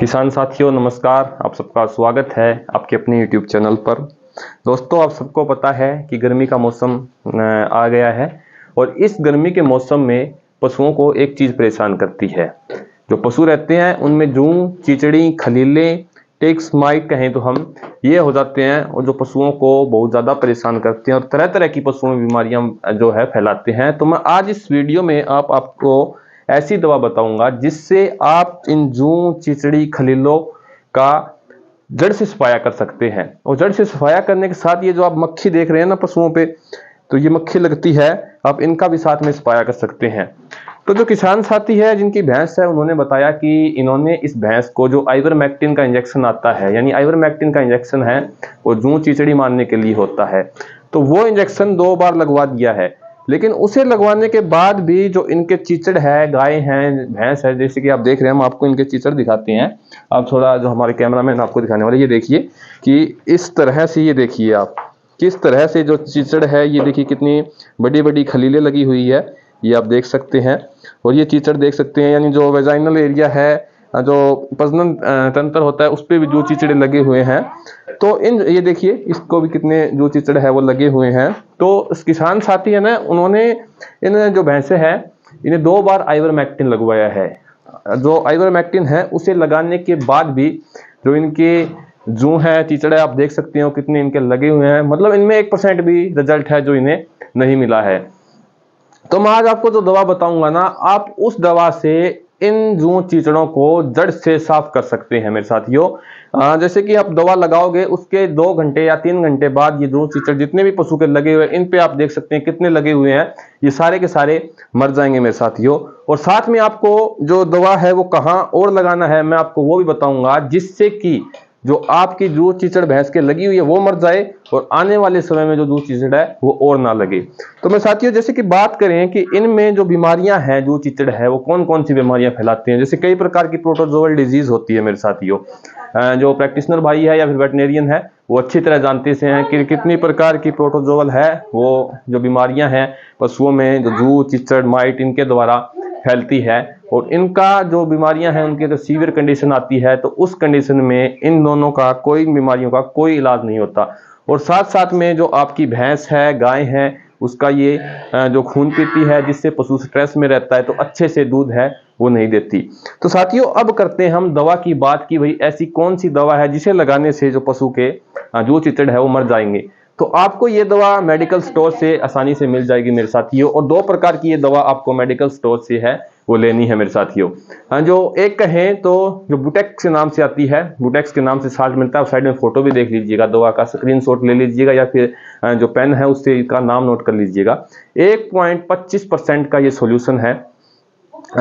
किसान साथियों नमस्कार। आप सबका स्वागत है आपके अपने YouTube चैनल पर। दोस्तों, आप सबको पता है कि गर्मी का मौसम आ गया है और इस गर्मी के मौसम में पशुओं को एक चीज़ परेशान करती है। जो पशु रहते हैं उनमें जूं, चिचड़ी, खलीले, टिक्स, माइट कहें तो हम ये हो जाते हैं और जो पशुओं को बहुत ज़्यादा परेशान करते हैं और तरह तरह की पशुओं में बीमारियां जो है फैलाते हैं। तो मैं आज इस वीडियो में आपको ऐसी दवा बताऊंगा जिससे आप इन जूं, चिचड़ी, खलीलों का जड़ से सफाया कर सकते हैं। और जड़ से सफाया करने के साथ ये जो आप मक्खी देख रहे हैं ना पशुओं पे, तो ये मक्खी लगती है, आप इनका भी साथ में सफाया कर सकते हैं। तो जो किसान साथी है जिनकी भैंस है, उन्होंने बताया कि इन्होंने इस भैंस को जो आइवरमेक्टिन का इंजेक्शन आता है, यानी आइवरमेक्टिन का इंजेक्शन है वो जूं चिचड़ी मारने के लिए होता है, तो वो इंजेक्शन 2 बार लगवा दिया है। लेकिन उसे लगवाने के बाद भी जो इनके चीचड़ है, गाय हैं, भैंस है, जैसे कि आप देख रहे हैं, हम आपको इनके चीचड़ दिखाते हैं। आप थोड़ा जो हमारे कैमरामैन आपको दिखाने वाले, ये देखिए कि इस तरह से, ये देखिए आप किस तरह से जो चीचड़ है, ये देखिए कितनी बड़ी बड़ी खलीलें लगी हुई है, ये आप देख सकते हैं। और ये चीचड़ देख सकते हैं, यानी जो वेजाइनल एरिया है, जो प्रजनन तंत्र होता है, उस पर भी जो चिचड़े लगे हुए हैं। तो ये देखिए, इसको भी कितने जो चिचड़ है वो लगे हुए हैं। तो किसान साथी है ना, उन्होंने इन जो भैंसे हैं इन्हें 2 बार आइवरमेक्टिन लगवाया है। जो आइवरमेक्टिन है उसे लगाने के बाद भी जो इनके जू है, चिचड़ है, आप देख सकते हो कितने इनके लगे हुए हैं। मतलब इनमें 1% भी रिजल्ट है जो इन्हें नहीं मिला है। तो मैं आज आपको जो दवा बताऊंगा ना, आप उस दवा से इन जूं चिचड़ों को जड़ से साफ कर सकते हैं मेरे साथियों। जैसे कि आप दवा लगाओगे, उसके 2 घंटे या 3 घंटे बाद ये जूं चिचड़ जितने भी पशु के लगे हुए, इन पे आप देख सकते हैं कितने लगे हुए हैं, ये सारे के सारे मर जाएंगे मेरे साथियों। और साथ में आपको जो दवा है वो कहाँ और लगाना है मैं आपको वो भी बताऊंगा, जिससे कि जो आपकी जूं चिचड़ भैंस के लगी हुई है वो मर जाए और आने वाले समय में जो जूं चिचड़ है वो और ना लगे। तो मैं साथियों, जैसे कि बात करें कि इनमें जो बीमारियां हैं, जूं चिचड़ है, वो कौन कौन सी बीमारियां फैलाती हैं। जैसे कई प्रकार की प्रोटोजोअल डिजीज होती है मेरे साथियों। जो प्रैक्टिशनर भाई है या फिर वेटनेरियन है वो अच्छी तरह जानते से हैं कि कितनी प्रकार की प्रोटोजोअल है, वो जो बीमारियां हैं पशुओं में, जो जूं, चिचड़, माइट, इनके द्वारा फैलती है। और इनका जो बीमारियां हैं उनकी अगर सीवियर कंडीशन आती है तो उस कंडीशन में इन दोनों का, कोई बीमारियों का कोई इलाज नहीं होता। और साथ साथ में जो आपकी भैंस है, गाय है, उसका ये जो खून पीती है, जिससे पशु स्ट्रेस में रहता है, तो अच्छे से दूध है वो नहीं देती। तो साथियों, अब करते हैं हम दवा की बात की भाई ऐसी कौन सी दवा है जिसे लगाने से जो पशु के जो चिचड़ है वो मर जाएंगे। तो आपको ये दवा मेडिकल स्टोर से आसानी से मिल जाएगी मेरे साथियों। और 2 प्रकार की ये दवा आपको मेडिकल स्टोर से है वो लेनी है मेरे साथियों। जो एक कहें तो जो बुटेक्स के नाम से आती है, बुटेक्स के नाम से साल्ट मिलता है, साइड में फोटो भी देख लीजिएगा, दवा का स्क्रीनशॉट ले लीजिएगा या फिर जो पेन है उससे इसका नाम नोट कर लीजिएगा। 1.25% का ये सॉल्यूशन है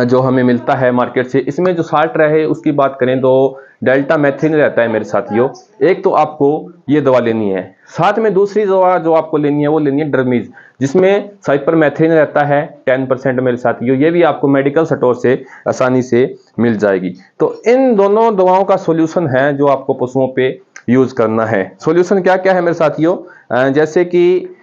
जो हमें मिलता है मार्केट से। इसमें जो साल्ट रहे उसकी बात करें तो डेल्टा मैथिन रहता है मेरे साथियों। एक तो आपको ये दवा लेनी है, साथ में दूसरी दवा जो आपको लेनी है वो लेनी है ड्रमीज, जिसमें साइपरमेथ्रिन रहता है 10% मेरे साथियों। ये भी आपको मेडिकल स्टोर से आसानी से मिल जाएगी। तो इन दोनों दवाओं का सॉल्यूशन है जो आपको पशुओं पे यूज करना है। सॉल्यूशन क्या क्या है मेरे साथियों, जैसे कि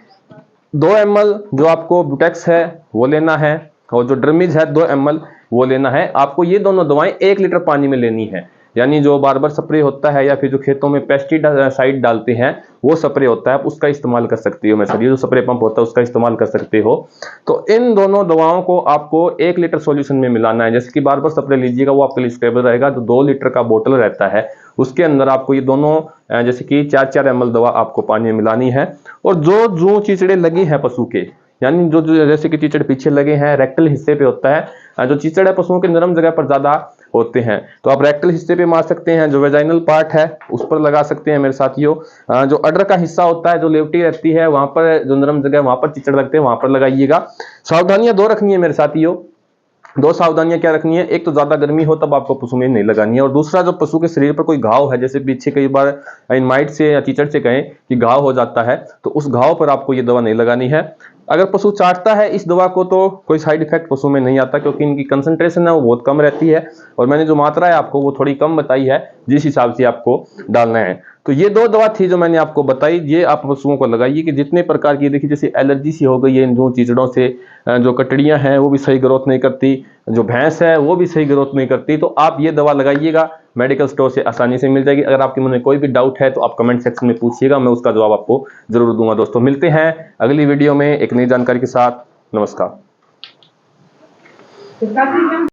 2 ml जो आपको बुटेक्स है वो लेना है, और जो ड्रमीज है 2 ml वो लेना है। आपको ये दोनों दवाएं 1 लीटर पानी में लेनी है। यानी जो बार स्प्रे होता है या फिर जो खेतों में पेस्टिसाइड डालते हैं वो स्प्रे होता है, उसका इस्तेमाल कर सकते हो मेरे साथ। ये जो स्प्रे पंप होता है उसका इस्तेमाल कर सकते हो। तो इन दोनों दवाओं को आपको 1 लीटर सॉल्यूशन में मिलाना है। जैसे कि बार स्प्रे लीजिएगा वो आपके लिए स्टेबल रहेगा। जो 2 लीटर का बोतल रहता है उसके अंदर आपको ये दोनों जैसे कि 4-4 ml दवा आपको पानी में मिलानी है। और जो जूं चिचड़े लगी है पशु के, यानी जो जैसे कि चिचड़ पीछे लगे हैं, रेक्टल हिस्से पे होता है। जो चिचड़ है पशुओं के नरम जगह पर ज्यादा होते हैं, तो आप रेक्टल हिस्से पे मार सकते हैं। जो वेजाइनल पार्ट है उस पर लगा सकते हैं मेरे साथियों। जो अडर का हिस्सा होता है, जो लेवटी रहती है, वहां पर जो नरम जगह वहां पर चिचड़ लगते हैं, वहां पर लगाइएगा। सावधानियां 2 रखनी है मेरे साथियों। 2 सावधानियां क्या रखनी है, एक तो ज्यादा गर्मी हो तब आपको पशु में नहीं लगानी है, और दूसरा जो पशु के शरीर पर कोई घाव है, जैसे पीछे कई बार इन माइट से या चीचड़ से कहें कि घाव हो जाता है, तो उस घाव पर आपको ये दवा नहीं लगानी है। अगर पशु चाटता है इस दवा को तो कोई साइड इफेक्ट पशु में नहीं आता, क्योंकि इनकी कंसंट्रेशन है वो बहुत कम रहती है, और मैंने जो मात्रा है आपको वो थोड़ी कम बताई है, जिस हिसाब से आपको डालना है। तो ये 2 दवा थी जो मैंने आपको बताई, ये आप पशुओं को लगाइए कि जितने प्रकार की, देखिए जैसे एलर्जी सी हो गई है इन जो चिचड़ों से, जो कटड़ियां हैं वो भी सही ग्रोथ नहीं करती, जो भैंस है वो भी सही ग्रोथ नहीं करती, तो आप ये दवा लगाइएगा। मेडिकल स्टोर से आसानी से मिल जाएगी। अगर आपके मन में कोई भी डाउट है तो आप कमेंट सेक्शन में पूछिएगा, मैं उसका जवाब आपको जरूर दूंगा। दोस्तों मिलते हैं अगली वीडियो में एक नई जानकारी के साथ। नमस्कार।